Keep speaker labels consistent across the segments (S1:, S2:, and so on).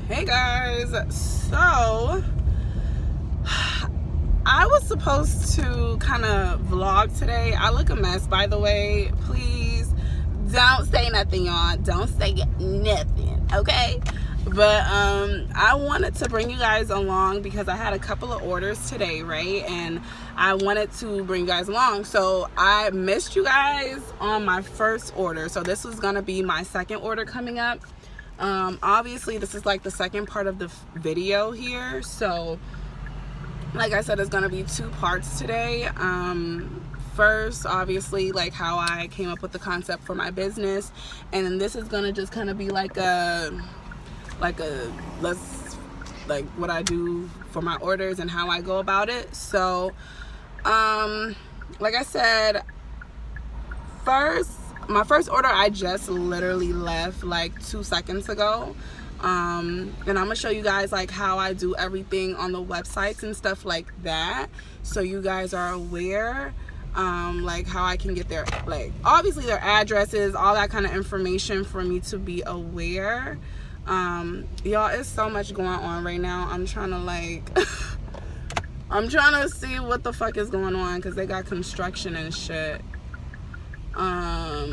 S1: Hey guys, so I was supposed to kind of vlog today. I look a mess, by the way. Please don't say nothing, y'all. Don't say nothing, okay? But I wanted to bring you guys along because I had a couple of orders today, right? And I wanted to bring you guys along. So I missed you guys on my first order. So this was gonna be my second order coming up. Obviously this is like the second part of the video here, so like I said, it's gonna be two parts today. First, obviously, like how I came up with the concept for my business, and then this is gonna just kind of be like what I do for my orders and how I go about it. So like I said, my first order I just literally left like 2 seconds ago, and I'm gonna show you guys like how I do everything on the websites and stuff like that, so you guys are aware, like how I can get their, like, obviously their addresses, all that kind of information for me to be aware. Y'all, it's so much going on right now. I'm trying to like I'm trying to see what the fuck is going on because they got construction and shit. Are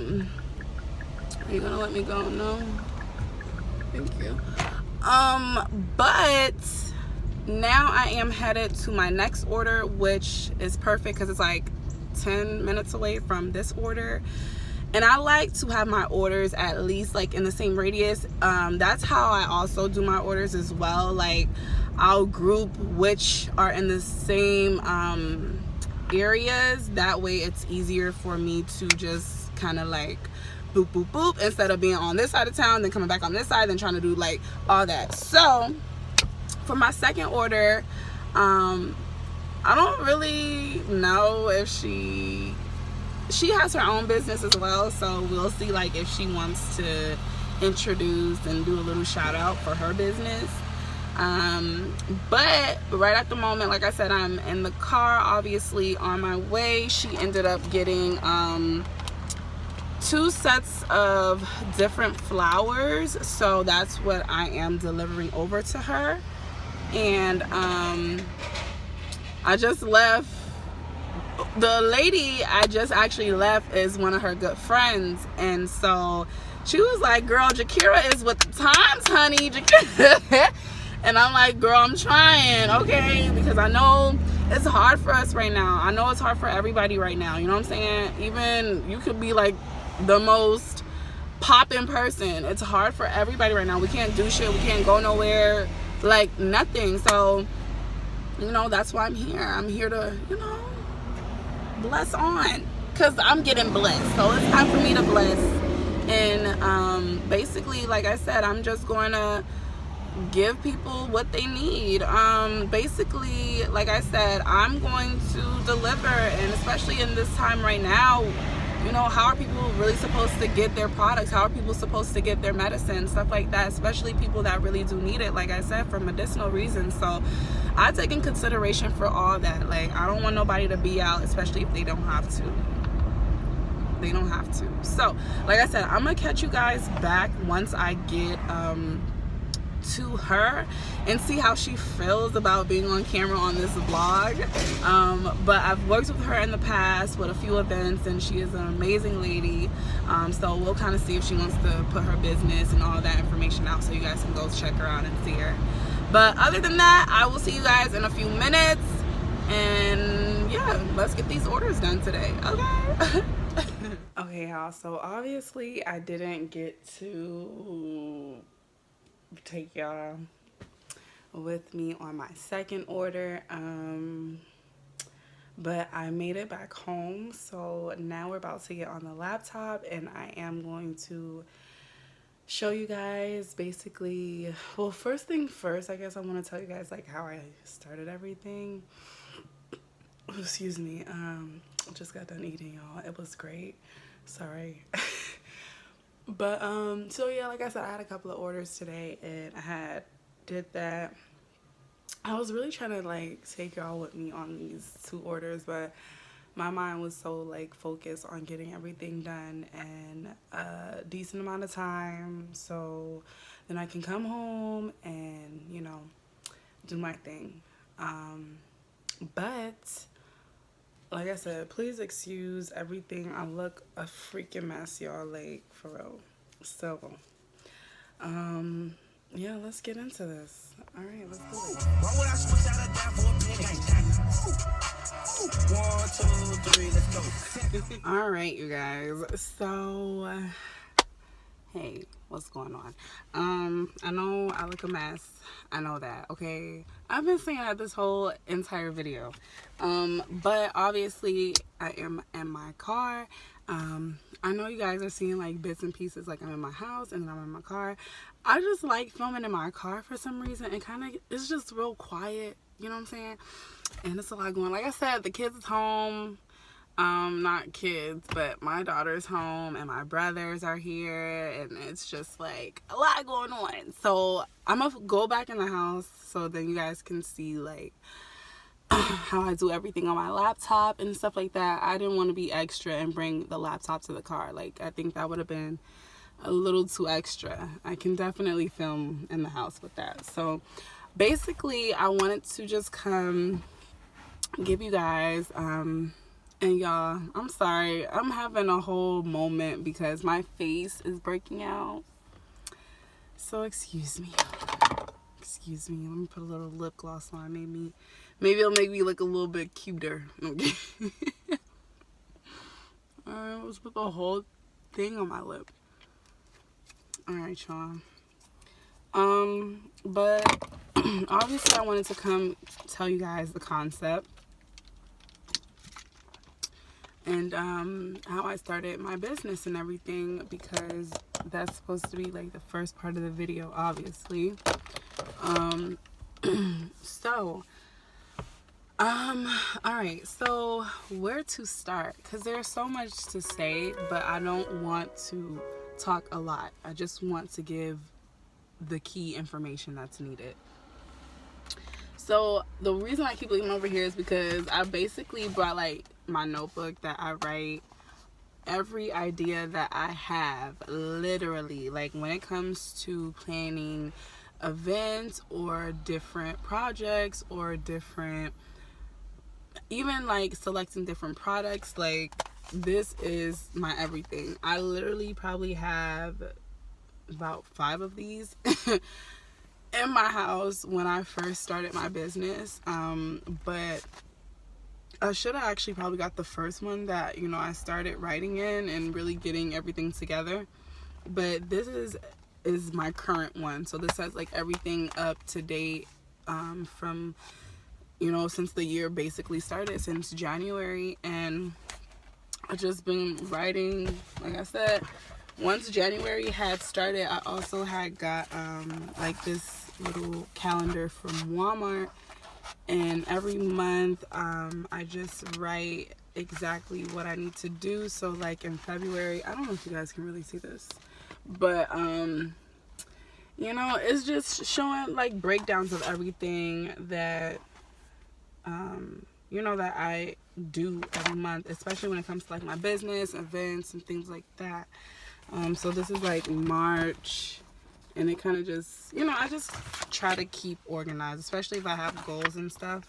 S1: you gonna let me go? No, thank you. But now I am headed to my next order, which is perfect because it's like 10 minutes away from this order, and I like to have my orders at least like in the same radius. That's how I also do my orders as well. Like, I'll group which are in the same areas. That way it's easier for me to just kind of like boop boop boop, instead of being on this side of town then coming back on this side then trying to do like all that. So for my second order, I don't really know if she has her own business as well, so we'll see like if she wants to introduce and do a little shout out for her business. But right at the moment, like I said, I'm in the car, obviously on my way. She ended up getting 2 sets of different flowers, so that's what I am delivering over to her. And I just left. The lady I just actually left is one of her good friends, and so she was like, girl, Jakira is with the times, honey. And I'm like, girl, I'm trying, okay? Because I know it's hard for us right now. I know it's hard for everybody right now. You know what I'm saying? Even you could be like the most poppin' person. It's hard for everybody right now. We can't do shit. We can't go nowhere. Like, nothing. So, you know, that's why I'm here. I'm here to, you know, bless on. Because I'm getting blessed. So it's time for me to bless. And basically, like I said, I'm just going to give people what they need. Basically, like I said, I'm going to deliver, and especially in this time right now, you know, how are people really supposed to get their products? How are people supposed to get their medicine, stuff like that, especially people that really do need it, like I said, for medicinal reasons. So I take in consideration for all that. Like, I don't want nobody to be out, especially if they don't have to. They don't have to. So like I said, I'm gonna catch you guys back once I get to her and see how she feels about being on camera on this vlog. But I've worked with her in the past with a few events, and she is an amazing lady. So we'll kind of see if she wants to put her business and all that information out, so you guys can go check her out and see her. But other than that, I will see you guys in a few minutes, and yeah, let's get these orders done today, okay? Okay, y'all, so obviously I didn't get to take y'all with me on my second order, but I made it back home. So now we're about to get on the laptop, and I am going to show you guys basically, well, first thing first, I guess I want to tell you guys like how I started everything. Excuse me, just got done eating, y'all. It was great. Sorry. But so yeah, like I said, I had a couple of orders today, and I did that. I was really trying to like take y'all with me on these 2 orders, but my mind was so like focused on getting everything done in a decent amount of time, so then I can come home and, you know, do my thing. But like I said, please excuse everything. I look a freaking mess, y'all, like, for real. So yeah, let's get into this. All right, let's do it. Why would I switch out of that for a 1, 2, 3, let's go. All right, you guys. So, hey, what's going on? I know I look a mess. I know that, okay? I've been saying that this whole entire video. But obviously, I am in my car. I know you guys are seeing like bits and pieces, like I'm in my house and then I'm in my car. I just like filming in my car for some reason, and kind of, it's just real quiet, you know what I'm saying? And it's a lot going on. Like I said, the kids is home. Not kids, but my daughter's home and my brothers are here, and it's just like a lot going on. So I'm gonna go back in the house so then you guys can see like how I do everything on my laptop and stuff like that. I didn't want to be extra and bring the laptop to the car. Like, I think that would have been a little too extra. I can definitely film in the house with that. So basically, I wanted to just come give you guys and y'all, I'm sorry, I'm having a whole moment because my face is breaking out, so excuse me. Let me put a little lip gloss on. Maybe it'll make me look a little bit cuter. Okay. Alright, let's put the whole thing on my lip. Alright, y'all. But obviously I wanted to come tell you guys the concept and how I started my business and everything, because that's supposed to be like the first part of the video, obviously. Alright, so where to start? Because there's so much to say, but I don't want to talk a lot. I just want to give the key information that's needed. So the reason I keep looking over here is because I basically brought like my notebook that I write every idea that I have, literally, like when it comes to planning events or different projects or different, even like selecting different products. Like, this is my everything. I literally probably have about 5 of these in my house when I first started my business. But I should have actually probably got the first one that, you know, I started writing in and really getting everything together. But this is my current one. So this has like everything up to date from, you know, since the year basically started, since January. And I've just been writing, like I said. Once January had started, I also had got like this little calendar from Walmart, and every month I just write exactly what I need to do. So like in February, I don't know if you guys can really see this, but you know, it's just showing like breakdowns of everything that you know, that I do every month, especially when it comes to like my business, events, and things like that. So this is like March, and it kind of just, you know, I just try to keep organized, especially if I have goals and stuff.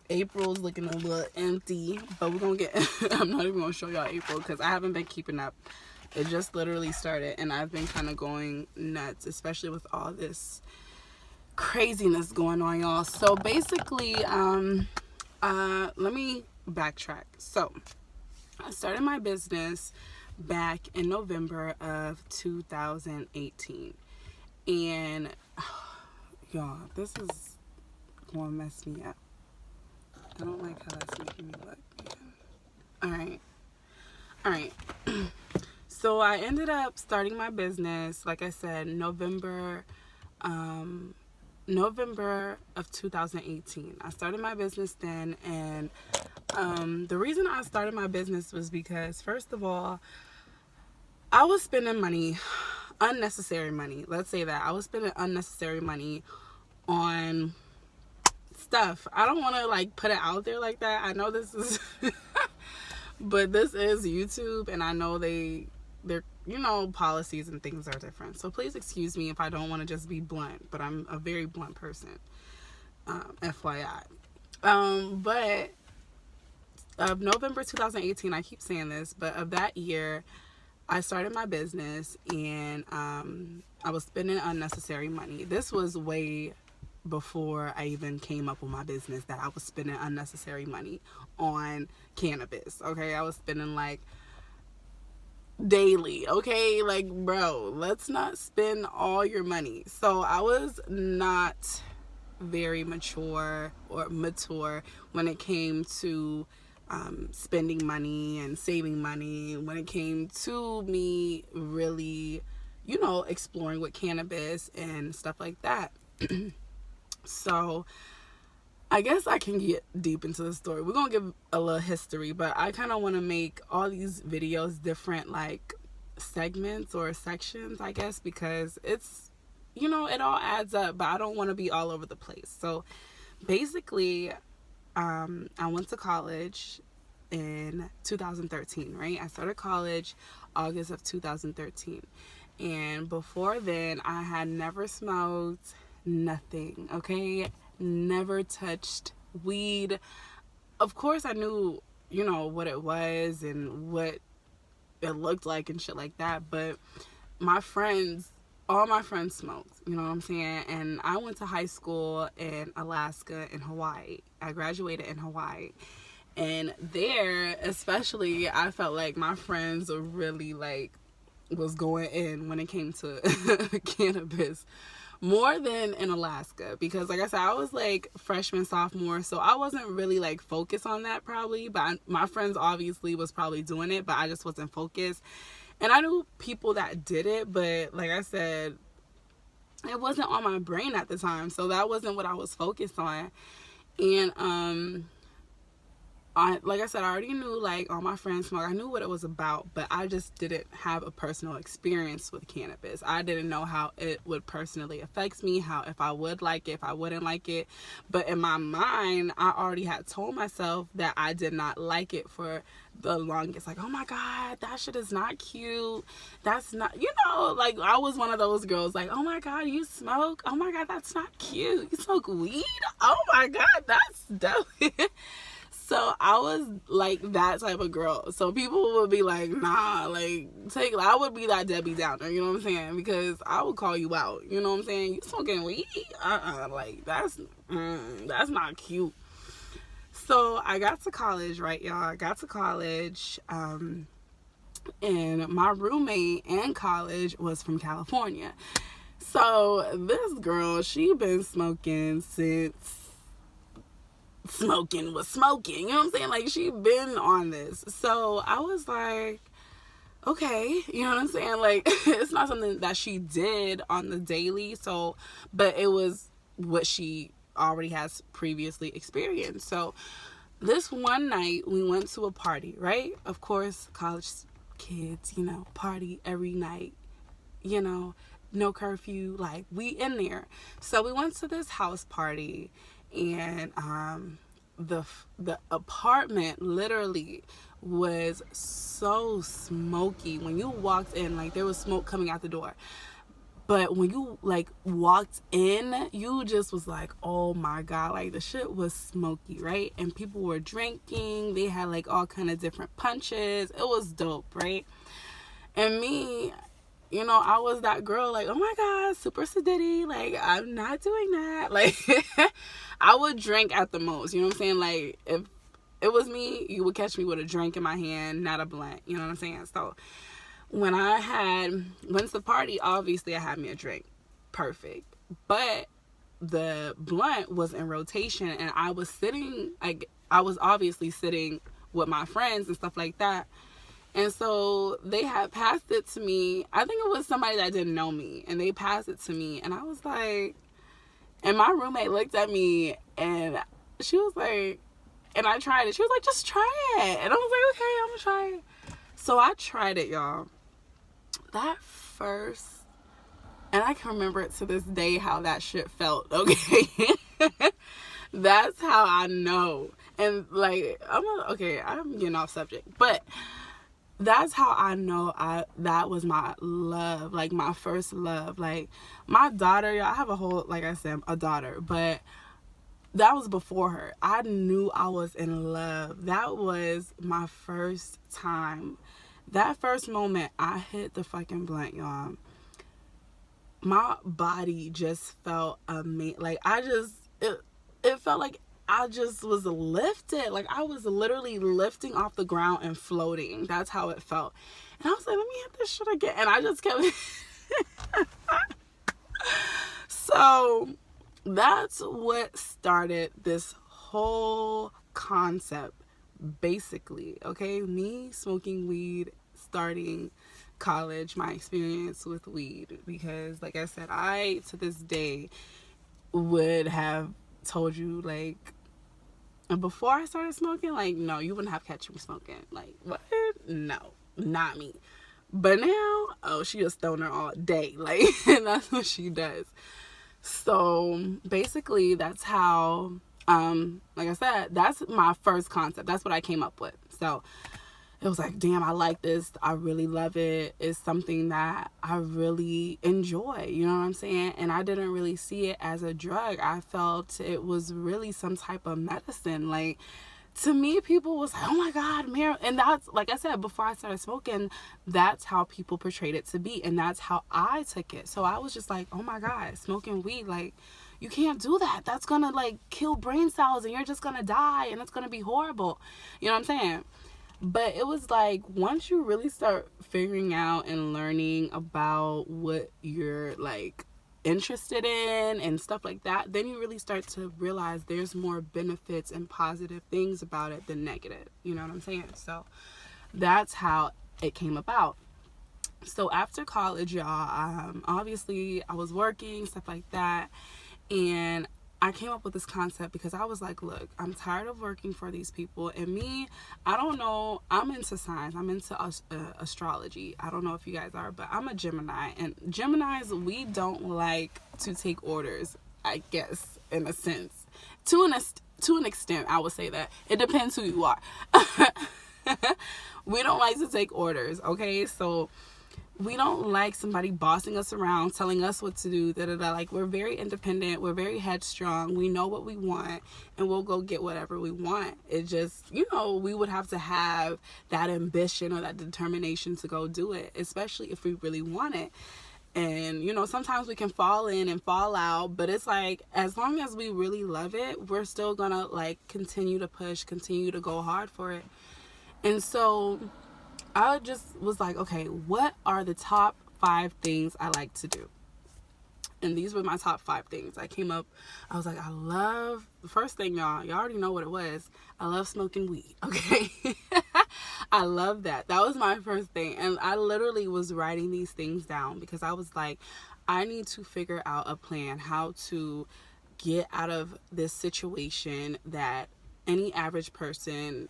S1: April's looking a little empty, but we're gonna get I'm not even gonna show y'all April because I haven't been keeping up. It just literally started, and I've been kind of going nuts, especially with all this craziness going on, y'all. So basically, let me backtrack. So I started my business back in November of 2018, and y'all, this is gonna mess me up. I don't like how that's making me look. All right. So I ended up starting my business, like I said, November of 2018. I started my business then, and the reason I started my business was because, first of all, I was spending money, unnecessary money. Let's say that. I was spending unnecessary money on stuff. I don't want to like put it out there like that. I know this is but this is YouTube, and I know they're, you know, policies and things are different. So please excuse me if I don't want to just be blunt, but I'm a very blunt person. FYI. But of November 2018, I keep saying this, but of that year, I started my business, and I was spending unnecessary money. This was way before I even came up with my business, that I was spending unnecessary money on cannabis. Okay, I was spending like daily. Okay, like, bro, let's not spend all your money. So I was not very mature when it came to spending money and saving money, when it came to me really, you know, exploring with cannabis and stuff like that. So I guess I can get deep into the story. We're gonna give a little history, but I kind of want to make all these videos different, like segments or sections, I guess, because it's, you know, it all adds up, but I don't want to be all over the place. So basically, I went to college in 2013, right? I started college August of 2013. And before then, I had never smoked nothing, okay? Never touched weed. Of course, I knew, you know, what it was and what it looked like and shit like that, but my friends, all my friends smoked, you know what I'm saying? And I went to high school in Alaska and Hawaii. I graduated in Hawaii. And there, especially, I felt like my friends were really, like, was going in when it came to cannabis. More than in Alaska. Because, like I said, I was, like, freshman, sophomore. So I wasn't really, like, focused on that, probably. But my friends obviously was probably doing it. But I just wasn't focused. And I knew people that did it, but like I said, it wasn't on my brain at the time, so that wasn't what I was focused on. And like I said, I already knew, like, all my friends smoke. I knew what it was about, but I just didn't have a personal experience with cannabis. I didn't know how it would personally affect me, how if I would like it, if I wouldn't like it. But in my mind, I already had told myself that I did not like it for the longest. Like, oh my God, that shit is not cute. That's not, you know, like, I was one of those girls, like, oh my God, you smoke? Oh my God, that's not cute. You smoke weed? Oh my God, that's dope. So I was like that type of girl. So people would be like, nah, like, I would be that Debbie Downer, you know what I'm saying? Because I would call you out, you know what I'm saying? You smoking weed? Like, that's not cute. So I got to college, right, y'all? I got to college, and my roommate in college was from California. So this girl, she been smoking since smoking was smoking, you know what I'm saying? Like, she been on this. So I was like, okay, you know what I'm saying? Like, it's not something that she did on the daily, so, but it was what she already has previously experienced. So this one night we went to a party, right? Of course, college kids, you know, party every night, you know, no curfew, like, we in there. So we went to this house party, and the apartment literally was so smoky. When you walked in, like, there was smoke coming out the door. But when you, like, walked in, you just was like, oh my God, like, the shit was smoky, right? And people were drinking. They had, like, all kind of different punches. It was dope, right? And me, you know, I was that girl, like, oh my God, super sedity. Like, I'm not doing that. Like, I would drink at the most, you know what I'm saying? Like, if it was me, you would catch me with a drink in my hand, not a blunt, you know what I'm saying? So when I went to the party, obviously I had me a drink. Perfect. But the blunt was in rotation, and I was sitting, like, I was obviously sitting with my friends and stuff like that. And so they had passed it to me. I think it was somebody that didn't know me, and they passed it to me. And I was like, and my roommate looked at me, and she was like, and I tried it. She was like, just try it. And I was like, okay, I'm gonna try it. So I tried it, y'all. That first, and I can remember it to this day how that shit felt, okay? That's how I know. And like, I'm getting off subject, but that's how I know that was my love, like my first love. Like my daughter, y'all, I have a whole, like I said, a daughter, but that was before her. I knew I was in love. That was my first time. That first moment I hit the fucking blunt, y'all. My body just felt amazing. Like it felt like I just was lifted. Like I was literally lifting off the ground and floating. That's how it felt. And I was like, let me hit this shit again. And I just kept So that's what started this whole concept, basically. Okay, me smoking weed, starting college, my experience with weed, because like I said, I to this day would have told you, like, before I started smoking, like, no, you wouldn't have catch me smoking. Like, what? No, not me. But now, oh, she a stoner all day. Like, that's what she does. So basically that's how, like I said, that's my first concept. That's what I came up with. So it was like, damn, I like this. I really love it. It's something that I really enjoy. You know what I'm saying? And I didn't really see it as a drug. I felt it was really some type of medicine. Like, to me, people was like, oh my God, Mary. And that's, like I said, before I started smoking, that's how people portrayed it to be. And that's how I took it. So I was just like, oh my God, smoking weed, like, you can't do that. That's going to, like, kill brain cells and you're just going to die and it's going to be horrible. You know what I'm saying? But it was like, once you really start figuring out and learning about what you're, like, interested in and stuff like that, then you really start to realize there's more benefits and positive things about it than negative. You know what I'm saying? So that's how it came about. So after college, y'all, obviously I was working, stuff like that, and I came up with this concept because I was like, look, I'm tired of working for these people. And me, I don't know, I'm into science. I'm into astrology. I don't know if you guys are, but I'm a Gemini. And Geminis, we don't like to take orders, I guess, in a sense. To an extent, I would say that. It depends who you are. We don't like to take orders, okay? So we don't like somebody bossing us around, telling us what to do, Like, we're very independent. We're very headstrong. We know what we want, and we'll go get whatever we want. It just, we would have to have that ambition or that determination to go do it, especially if we really want it. And, sometimes we can fall in and fall out, but it's like, as long as we really love it, we're still gonna, like, continue to push, continue to go hard for it. And so I just was like, okay, what are the top 5 things I like to do? And these were my top 5 things. I was like, the first thing, y'all already know what it was. I love smoking weed, okay? I love that. That was my first thing. And I literally was writing these things down because I was like, I need to figure out a plan how to get out of this situation that any average person,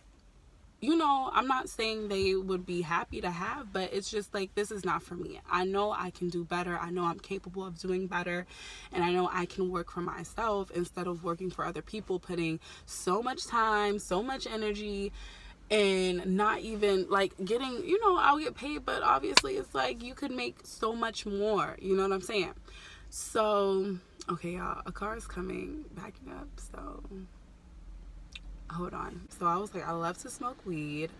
S1: I'm not saying they would be happy to have, but it's just like, this is not for me. I know I can do better. I know I'm capable of doing better. And I know I can work for myself instead of working for other people, putting so much time, so much energy, and not even, like, getting, I'll get paid, but obviously it's like, you could make so much more. You know what I'm saying? So, okay, y'all, a car is coming, backing up, so hold on. So I was like, I love to smoke weed.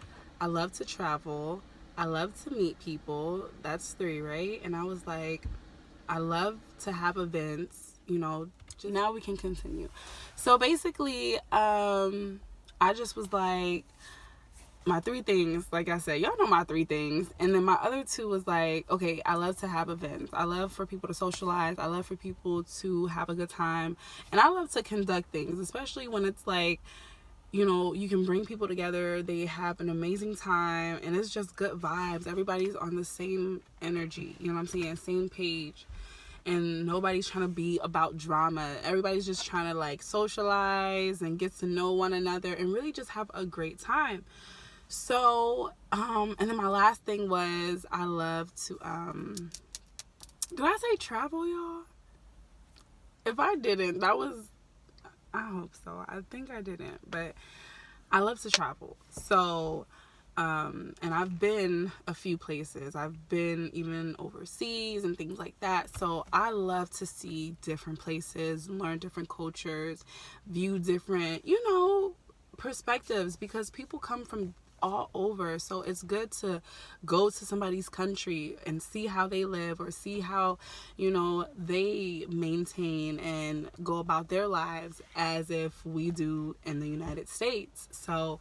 S1: I love to travel. I love to meet people. That's 3, right? And I was like, I love to have events, just now we can continue. So basically, I just was like, my 3 things, like I said, y'all know my 3 things. And then my other 2 was like, okay, I love to have events. I love for people to socialize. I love for people to have a good time. And I love to conduct things, especially when it's like, you can bring people together, they have an amazing time, and it's just good vibes. Everybody's on the same energy, you know what I'm saying? Same page. And nobody's trying to be about drama. Everybody's just trying to, like, socialize and get to know one another and really just have a great time. So, and then my last thing was, I love to, did I say travel, y'all? If I didn't, I hope so. I think I didn't, but I love to travel. So, and I've been a few places. I've been even overseas and things like that. So I love to see different places, learn different cultures, view different, perspectives, because people come from all over. So it's good to go to somebody's country and see how they live, or see how, they maintain and go about their lives as if we do in the United States. So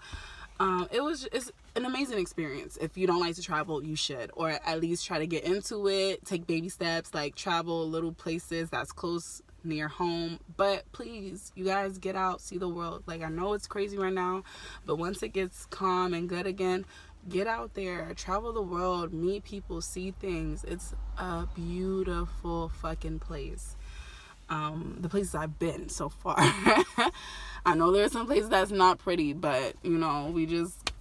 S1: it's an amazing experience. If you don't like to travel, you should, or at least try to get into it. Take baby steps, like travel little places that's close near home. But please, you guys, get out, see the world. Like, I know it's crazy right now, but once it gets calm and good again, get out there, travel the world, meet people, see things. It's a beautiful fucking place. The places I've been so far. I know there are some places that's not pretty, but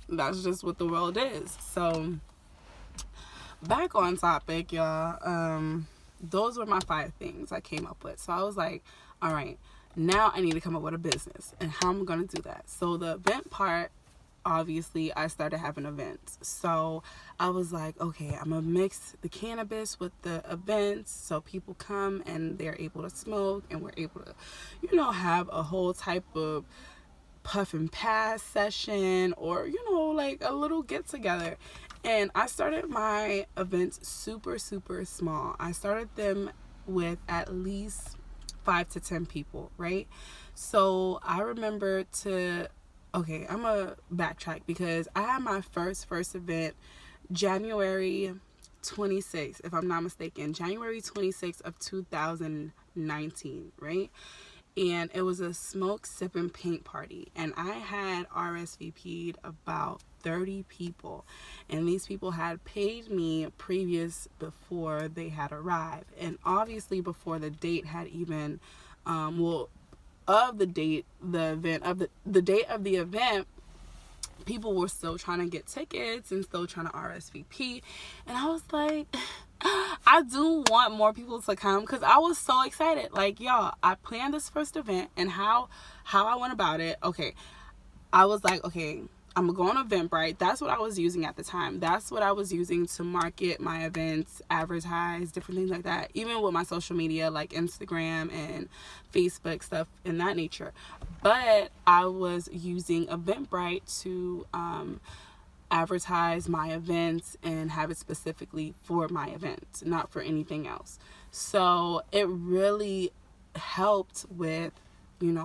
S1: that's just what the world is. So back on topic, y'all. Those were my 5 things I came up with. So I was like, all right, now I need to come up with a business, and how am I going to do that? So the event part, obviously I started having events. So I was like, okay, I'm gonna mix the cannabis with the events, so people come and they're able to smoke, and we're able to, have a whole type of puff and pass session, or, like a little get together. And I started my events super, super small. I started them with at least 5 to 10 people, right? So I remember okay, I'm gonna backtrack, because I had my first event January 26th, if I'm not mistaken, January 26th of 2019, right? And it was a smoke, sip, and paint party, and I had RSVP'd about 30 people, and these people had paid me before they had arrived, and obviously before the date had even the date of the event, people were still trying to get tickets and still trying to RSVP. And I was like, I do want more people to come, because I was so excited. Like, y'all, I planned this first event, and how I went about it. Okay, I was like, okay, I'm gonna go on Eventbrite. That's what I was using at the time. That's what I was using to market my events, advertise, different things like that. Even with my social media, like Instagram and Facebook, stuff in that nature. But I was using Eventbrite to advertise my events and have it specifically for my events, not for anything else. So it really helped with,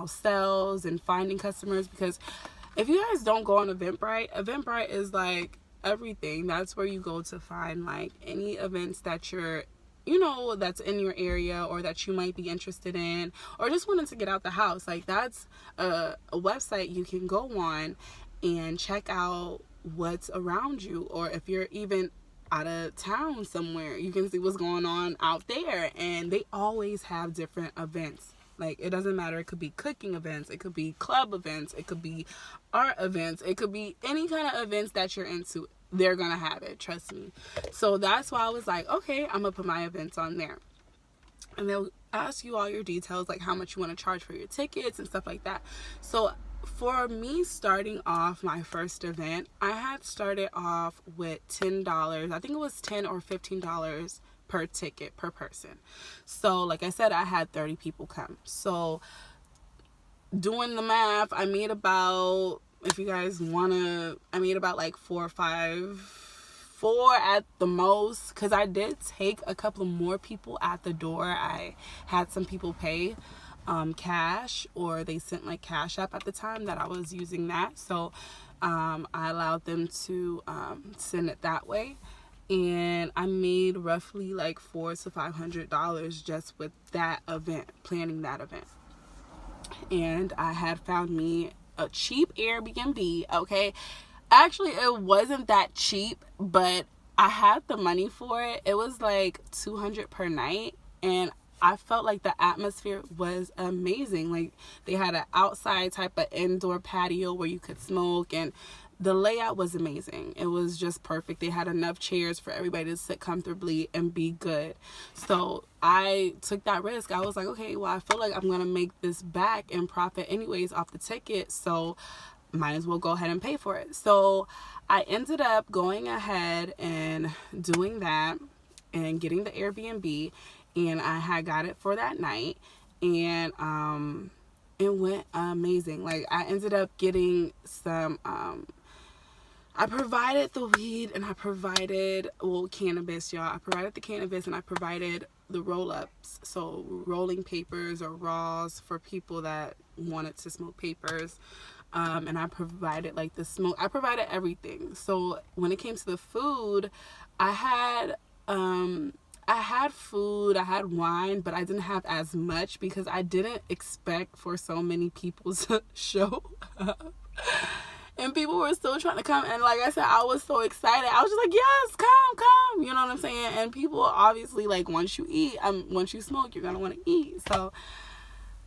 S1: sales and finding customers, because if you guys don't go on Eventbrite is like everything. That's where you go to find like any events that you're, that's in your area, or that you might be interested in, or just wanting to get out the house. Like, that's a website you can go on and check out what's around you. Or if you're even out of town somewhere, you can see what's going on out there. And they always have different events. Like, it doesn't matter. It could be cooking events. It could be club events. It could be art events. It could be any kind of events that you're into. They're going to have it. Trust me. So that's why I was like, okay, I'm going to put my events on there. And they'll ask you all your details, like how much you want to charge for your tickets and stuff like that. So for me, starting off my first event, I had started off with $10. I think it was $10 or $15 per ticket per person. So like I said, I had 30 people come. So doing the math, I made about, if you guys want to, I made about like 4 or 5, 4 at the most, because I did take a couple of more people at the door. I had some people pay cash, or they sent like Cash App at the time that I was using that. So I allowed them to send it that way. And I made roughly like $400 to $500 just with that event, planning that event. And I had found me a cheap Airbnb, okay? Actually, it wasn't that cheap, but I had the money for it. It was like $200 per night, and I felt like the atmosphere was amazing. Like, they had an outside type of indoor patio where you could smoke, and The layout was amazing. It was just perfect. They had enough chairs for everybody to sit comfortably and be good. So I took that risk. I was like, okay, well, I feel like I'm going to make this back in profit anyways off the ticket. So might as well go ahead and pay for it. So I ended up going ahead and doing that and getting the Airbnb. And I had got it for that night. And it went amazing. Like, I ended up getting some... I provided the weed and I provided, cannabis, y'all. I provided the cannabis and I provided the roll-ups. So rolling papers or raws for people that wanted to smoke papers. And I provided like the smoke. I provided everything. So when it came to the food, I had food, I had wine, but I didn't have as much because I didn't expect for so many people to show up. And people were still trying to come. And like I said, I was so excited. I was just like, yes, come. You know what I'm saying? And people obviously, like, once you smoke, you're going to want to eat. So,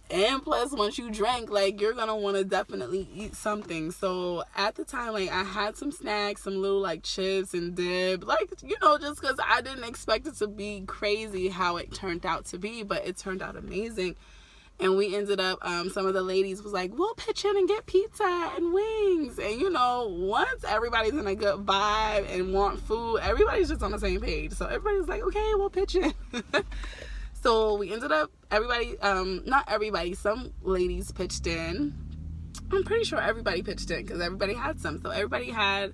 S1: and plus, once you drink, like, you're going to want to definitely eat something. So, at the time, like, I had some snacks, some little, like, chips and dip. Like, you know, just because I didn't expect it to be crazy how it turned out to be. But it turned out amazing. And we ended up, some of the ladies was like, we'll pitch in and get pizza and wings. And, you know, once everybody's in a good vibe and want food, everybody's just on the same page. So everybody's like, okay, we'll pitch in. So we ended up, not everybody, some ladies pitched in. I'm pretty sure everybody pitched in because everybody had some. So everybody had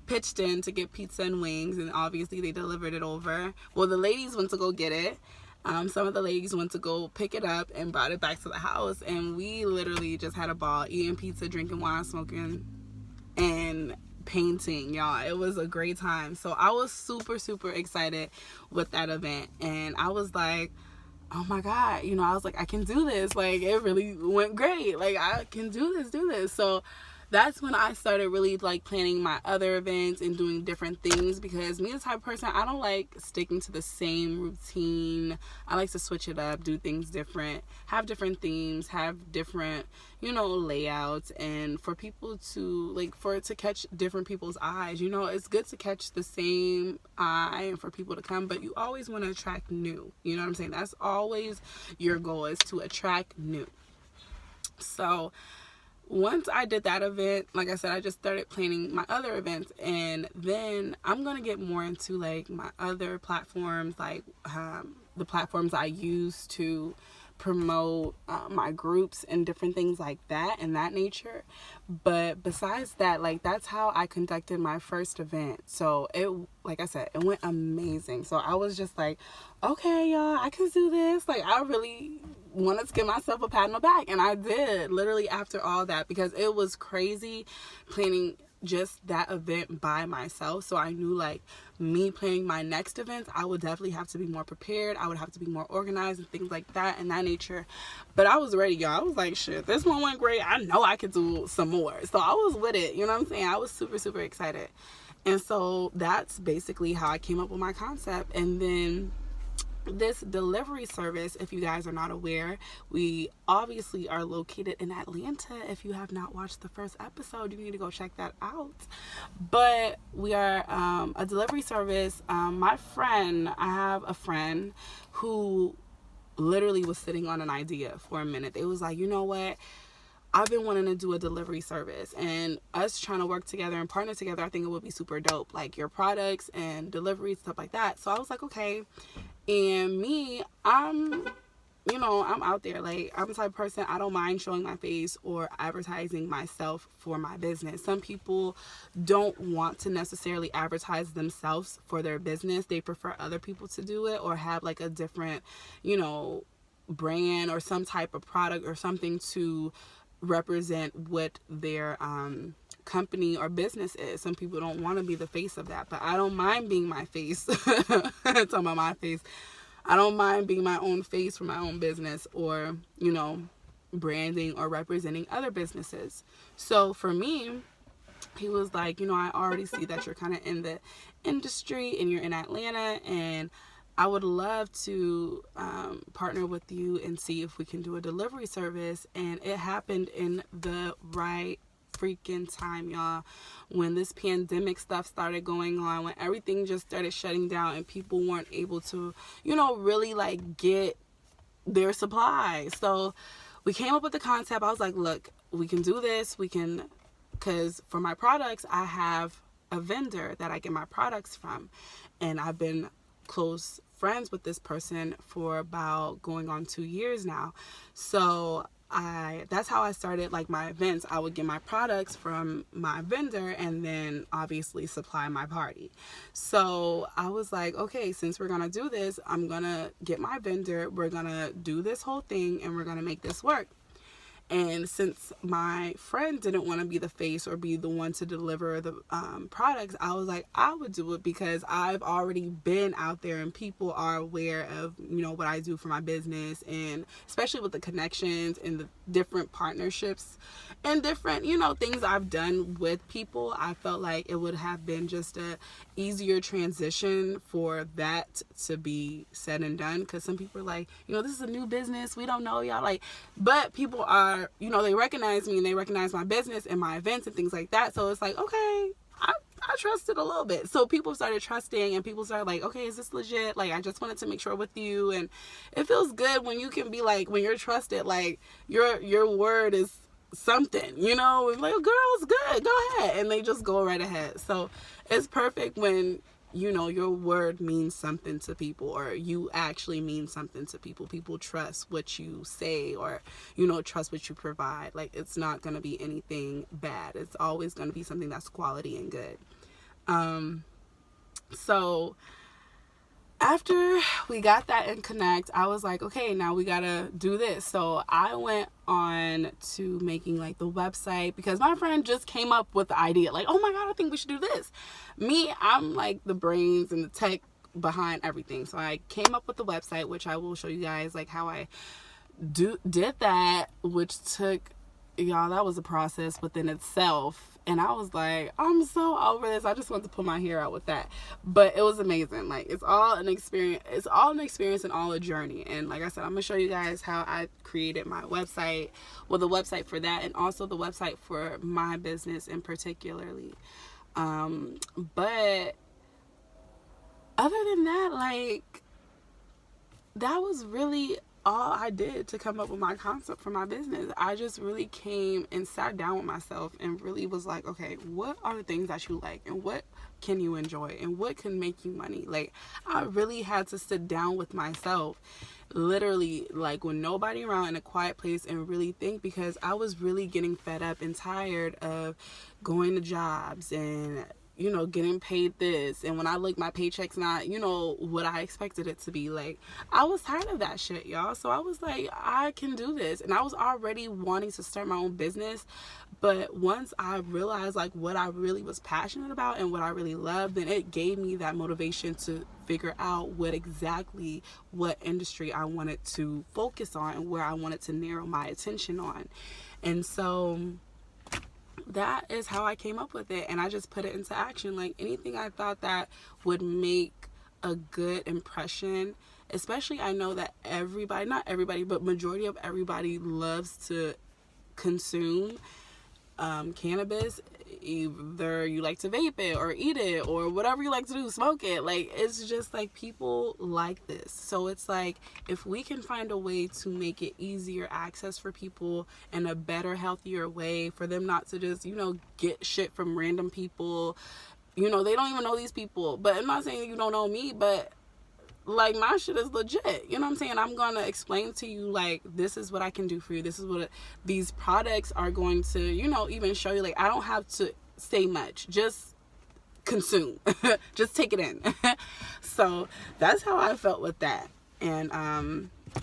S1: pitched in to get pizza and wings. And obviously they delivered it over. Well, the ladies went to go get it. Some of the ladies went to go pick it up and brought it back to the house, and we literally just had a ball, eating pizza, drinking wine, smoking, and painting, y'all. It was a great time. So I was super, super excited with that event, and I was like, oh my God, you know, I was like, I can do this. Like, it really went great. Like, I can do this. So that's when I started really, like, planning my other events and doing different things, because me, the type of person, I don't like sticking to the same routine. I like to switch it up, do things different, have different themes, have different, you know, layouts, and for people to, like, for it to catch different people's eyes. You know, it's good to catch the same eye and for people to come, but you always want to attract new. You know what I'm saying? That's always your goal, is to attract new. So once I did that event, like I said, I just started planning my other events, and then I'm going to get more into, like, my other platforms, like the platforms I use to promote my groups and different things like that and that nature. But besides that, like, that's how I conducted my first event. So it, like I said, it went amazing. So I was just like, okay, y'all, I can do this. Like, I really wanted to give myself a pat on the back, and I did, literally, after all that, because it was crazy planning just that event by myself. So I knew, like, me planning my next events, I would definitely have to be more prepared. I would have to be more organized and things like that and that nature. But I was ready, y'all. I was like, shit, this one went great. I know I could do some more. So I was with it. You know what I'm saying? I was super, super excited. And so that's basically how I came up with my concept. And then this delivery service, if you guys are not aware, we obviously are located in Atlanta. If you have not watched the first episode, you need to go check that out. But we are a delivery service. I have a friend who literally was sitting on an idea for a minute. They was like, you know what? I've been wanting to do a delivery service, and us trying to work together and partner together, I think it would be super dope, like your products and delivery, stuff like that. So I was like, okay. And me, I'm out there. Like, I'm the type of person, I don't mind showing my face or advertising myself for my business. Some people don't want to necessarily advertise themselves for their business. They prefer other people to do it, or have like a different, you know, brand or some type of product or something to represent what their company or business is. Some people don't want to be the face of that, but I don't mind being my face. Talking about my face, I don't mind being my own face for my own business, or, you know, branding or representing other businesses. So for me, he was like, you know, I already see that you're kind of in the industry and you're in Atlanta, and I would love to partner with you and see if we can do a delivery service. And it happened in the right freaking time, y'all, when this pandemic stuff started going on, when everything just started shutting down and people weren't able to, really like get their supplies. So we came up with the concept. I was like, look, we can do this. Because for my products, I have a vendor that I get my products from, and I've been close friends with this person for about going on 2 years now. So that's how I started like my events. I would get my products from my vendor and then obviously supply my party. So I was like, okay, since we're gonna do this, I'm gonna get my vendor, we're gonna do this whole thing, and we're gonna make this work. And since my friend didn't want to be the face or be the one to deliver the products, I was like, I would do it because I've already been out there and people are aware of, what I do for my business, and especially with the connections and the different partnerships and different, things I've done with people. I felt like it would have been just a easier transition for that to be said and done, because some people are like, this is a new business, we don't know y'all, like, but people are, they recognize me and they recognize my business and my events and things like that. So it's like, okay, I trusted a little bit. So people started trusting and people started like, okay, is this legit? Like, I just wanted to make sure with you. And it feels good when you can be like, when you're trusted, like your word is something, like, girl, it's good, go ahead. And they just go right ahead. So it's perfect when your word means something to people, or you actually mean something to people. People trust what you say, or, trust what you provide. Like, it's not going to be anything bad. It's always going to be something that's quality and good. So after we got that in Connect, I was like, okay, now we got to do this. So I went on to making like the website, because my friend just came up with the idea, like, oh my God, I think we should do this. Me, I'm like the brains and the tech behind everything. So I came up with the website, which I will show you guys like how I did that, which took, y'all, that was a process within itself. And I was like, I'm so over this. I just want to pull my hair out with that. But it was amazing. Like, it's all an experience. It's all an experience and all a journey. And like I said, I'm going to show you guys how I created my website. Well, the website for that, and also the website for my business in particularly. But other than that, like, that was really all I did to come up with my concept for my business. I just really came and sat down with myself and really was like, okay, what are the things that you like, and what can you enjoy, and what can make you money? Like, I really had to sit down with myself, literally, like, with nobody around, in a quiet place, and really think, because I was really getting fed up and tired of going to jobs and getting paid this, and when I look, my paycheck's not, what I expected it to be. Like, I was tired of that shit, y'all. So I was like, I can do this. And I was already wanting to start my own business, but once I realized like what I really was passionate about and what I really loved, then it gave me that motivation to figure out what industry I wanted to focus on and where I wanted to narrow my attention on. And so that is how I came up with it, and I just put it into action. Like, anything I thought that would make a good impression, especially, I know that everybody, not everybody, but majority of everybody loves to consume cannabis. Either you like to vape it or eat it or whatever you like to do, smoke it. Like, it's just like, people like this. So it's like, if we can find a way to make it easier access for people, and a better, healthier way for them not to just, get shit from random people. They don't even know these people. But I'm not saying you don't know me, but like, my shit is legit. You know what I'm saying? I'm going to explain to you, like, this is what I can do for you. This is what these products are going to, even show you. Like, I don't have to say much. Just consume. Just take it in. So that's how I felt with that. And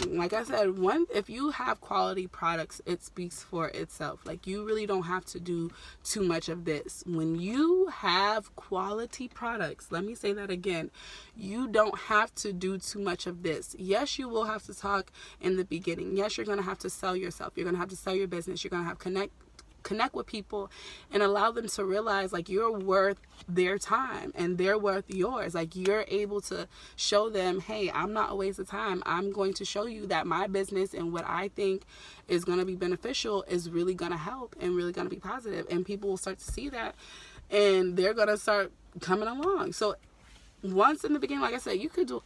S1: like I said, if you have quality products, it speaks for itself. Like, you really don't have to do too much of this. When you have quality products, let me say that again, you don't have to do too much of this. Yes, you will have to talk in the beginning. Yes, you're going to have to sell yourself. You're going to have to sell your business. You're going to have connect with people and allow them to realize like you're worth their time and they're worth yours. Like you're able to show them, hey, I'm not a waste of time. I'm going to show you that my business and what I think is going to be beneficial is really going to help and really going to be positive. And people will start to see that and they're going to start coming along. So once in the beginning, like I said, you could do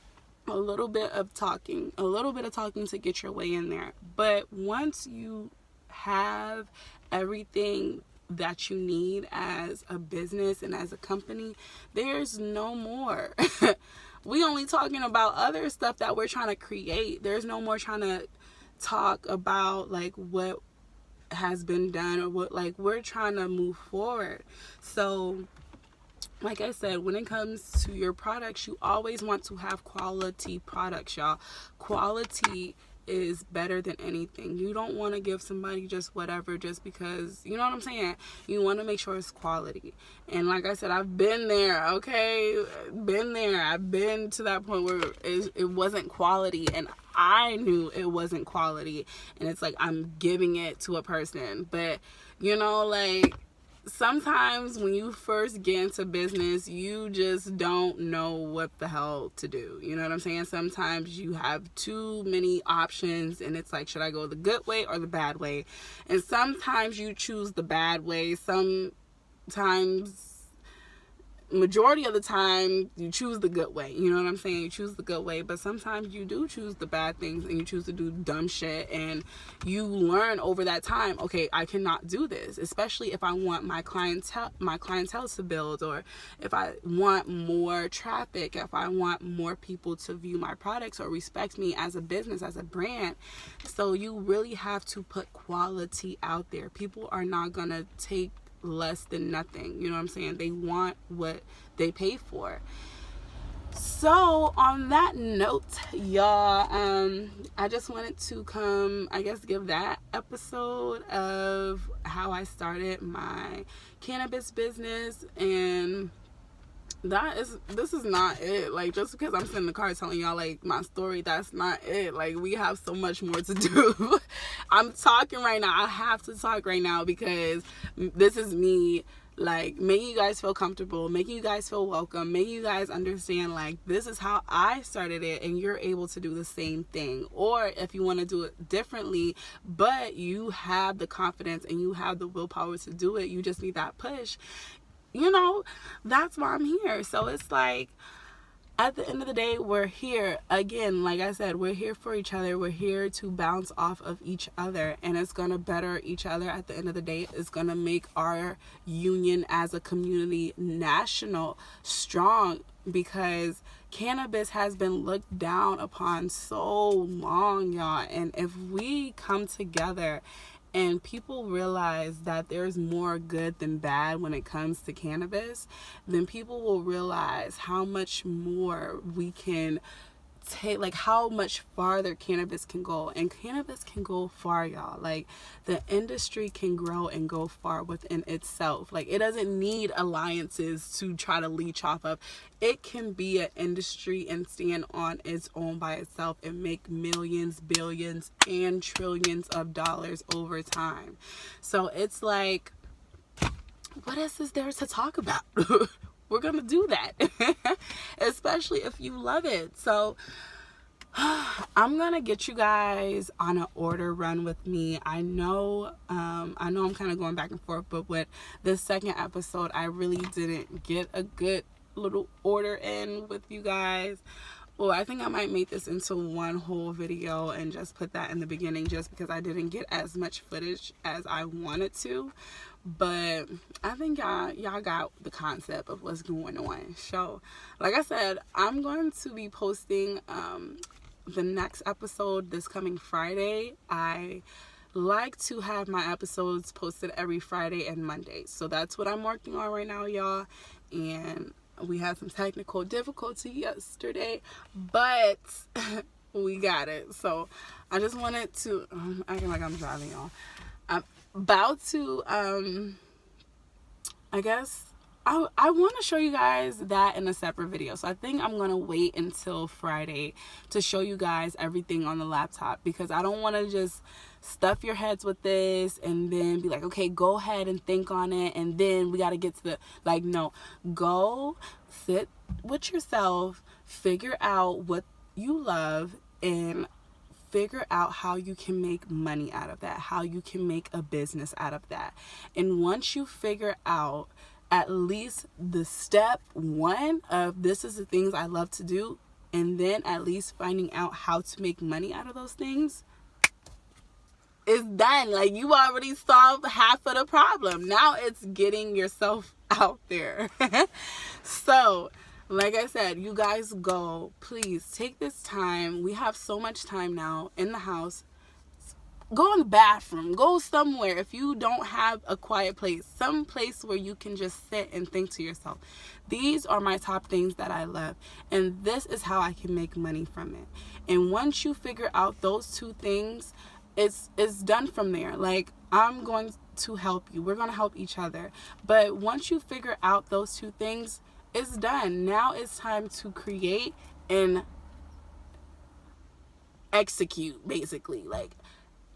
S1: a little bit of talking to get your way in there. But once you have everything that you need as a business and as a company, there's no more. We only talking about other stuff that we're trying to create. There's no more trying to talk about like what has been done or what, like, we're trying to move forward. So like I said, when it comes to your products, you always want to have quality products, y'all. Quality is better than anything. You don't want to give somebody just whatever just because, you know what I'm saying? You want to make sure it's quality. And like I said, I've been there, okay? Been there. I've been to that point where it wasn't quality and I knew it wasn't quality. And it's like I'm giving it to a person. But, you know, like, sometimes when you first get into business, you just don't know what the hell to do. You know what I'm saying? Sometimes you have too many options and it's like, should I go the good way or the bad way? And sometimes you choose the bad way. Sometimes, majority of the time, you choose the good way. You know what I'm saying? You choose the good way. But sometimes you do choose the bad things and you choose to do dumb shit. And you learn over that time, okay, I cannot do this. Especially if I want my clientele to build, or if I want more traffic, if I want more people to view my products or respect me as a business, as a brand. So you really have to put quality out there. People are not going to take less than nothing. You know what I'm saying? They want what they pay for. So on that note, y'all, I just wanted to give that episode of how I started my cannabis business. And this is not it. Like, just because I'm sitting in the car telling y'all like my story, that's not it. Like, we have so much more to do. I'm talking right now. I have to talk right now because this is me, like, making you guys feel comfortable, making you guys feel welcome, making you guys understand like this is how I started it and you're able to do the same thing. Or if you want to do it differently, but you have the confidence and you have the willpower to do it, you just need that push. You know, that's why I'm here. So it's like, at the end of the day, we're here. Again, like I said, we're here for each other. We're here to bounce off of each other. And it's going to better each other at the end of the day. It's going to make our union as a community national strong, because cannabis has been looked down upon so long, y'all. And if we come together and people realize that there's more good than bad when it comes to cannabis, then people will realize how much more we can take, like how much farther cannabis can go. And cannabis can go far, y'all. Like, the industry can grow and go far within itself. Like, it doesn't need alliances to try to leech off of. It can be an industry and stand on its own by itself and make millions, billions, and trillions of dollars over time. So it's like, what else is there to talk about? We're going to do that, especially if you love it. So I'm going to get you guys on an order run with me. I know I'm kind of going back and forth, but with this second episode, I really didn't get a good little order in with you guys. Well, I think I might make this into one whole video and just put that in the beginning, just because I didn't get as much footage as I wanted to. But I think y'all got the concept of what's going on. So, like I said, I'm going to be posting the next episode this coming Friday. I like to have my episodes posted every Friday and Monday. So that's what I'm working on right now, y'all. And we had some technical difficulty yesterday, but we got it. So I just wanted to, acting like I'm driving, y'all. I'm about to, I guess, I want to show you guys that in a separate video. So I think I'm going to wait until Friday to show you guys everything on the laptop, because I don't want to just stuff your heads with this and then be like, okay, go ahead and think on it, and then we got to get to the, like, no, go sit with yourself, figure out what you love, and figure out how you can make money out of that, how you can make a business out of that. And once you figure out at least the step one of this is the things I love to do, and then at least finding out how to make money out of those things, it's done. Like, you already solved half of the problem. Now it's getting yourself out there. So, like I said, you guys go. Please take this time. We have so much time now in the house. Go in the bathroom. Go somewhere. If you don't have a quiet place, some place where you can just sit and think to yourself, these are my top things that I love, and this is how I can make money from it. And once you figure out those two things, it's done from there. Like, I'm going to help you. We're going to help each other. But once you figure out those two things, it's done. Now it's time to create and execute, basically. Like,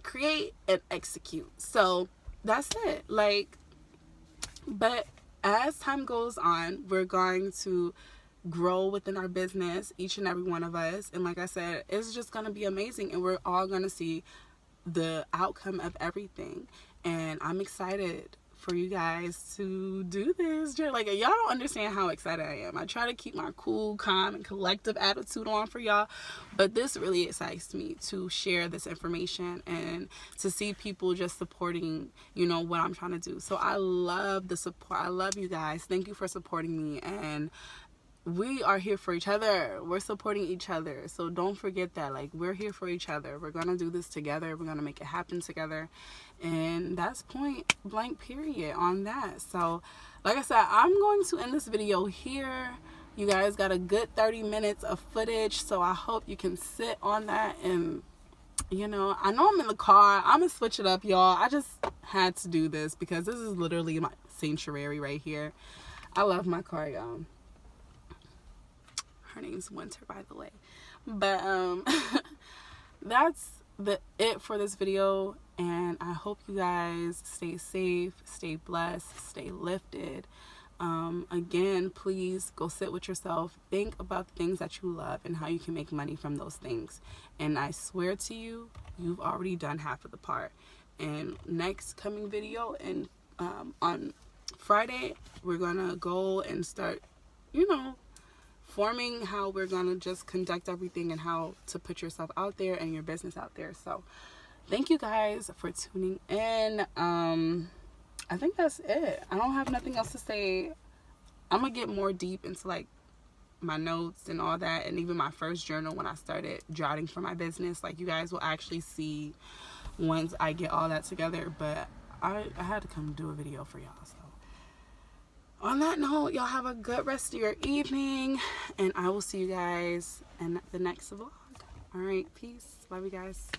S1: create and execute. So that's it. Like, but as time goes on, we're going to grow within our business, each and every one of us. And like I said, it's just going to be amazing, and we're all going to see the outcome of everything. And I'm excited for you guys to do this. Like, y'all don't understand how excited I am. I try to keep my cool, calm, and collective attitude on for y'all, but this really excites me to share this information and to see people just supporting, you know, what I'm trying to do. So I love the support. I love you guys. Thank you for supporting me, and we are here for each other. We're supporting each other. So don't forget that. Like, we're here for each other. We're going to do this together. We're going to make it happen together. And that's point blank period on that. So, like I said, I'm going to end this video here. You guys got a good 30 minutes of footage. So I hope you can sit on that. And, you know, I know I'm in the car. I'm going to switch it up, y'all. I just had to do this because this is literally my sanctuary right here. I love my car, y'all. Her name's Winter, by the way. But that's it for this video, and I hope you guys stay safe, stay blessed, stay lifted. Again, please go sit with yourself, think about the things that you love and how you can make money from those things, and I swear to you, you've already done half of the part. And next coming video, and on Friday, we're gonna go and start, you know, forming how we're gonna just conduct everything and how to put yourself out there and your business out there. So thank you guys for tuning in. I think that's it. I don't have nothing else to say. I'm gonna get more deep into like my notes and all that, and even my first journal when I started jotting for my business. Like, you guys will actually see once I get all that together. But I had to come do a video for y'all. So on that note, y'all have a good rest of your evening, and I will see you guys in the next vlog. All right, peace. Love you guys.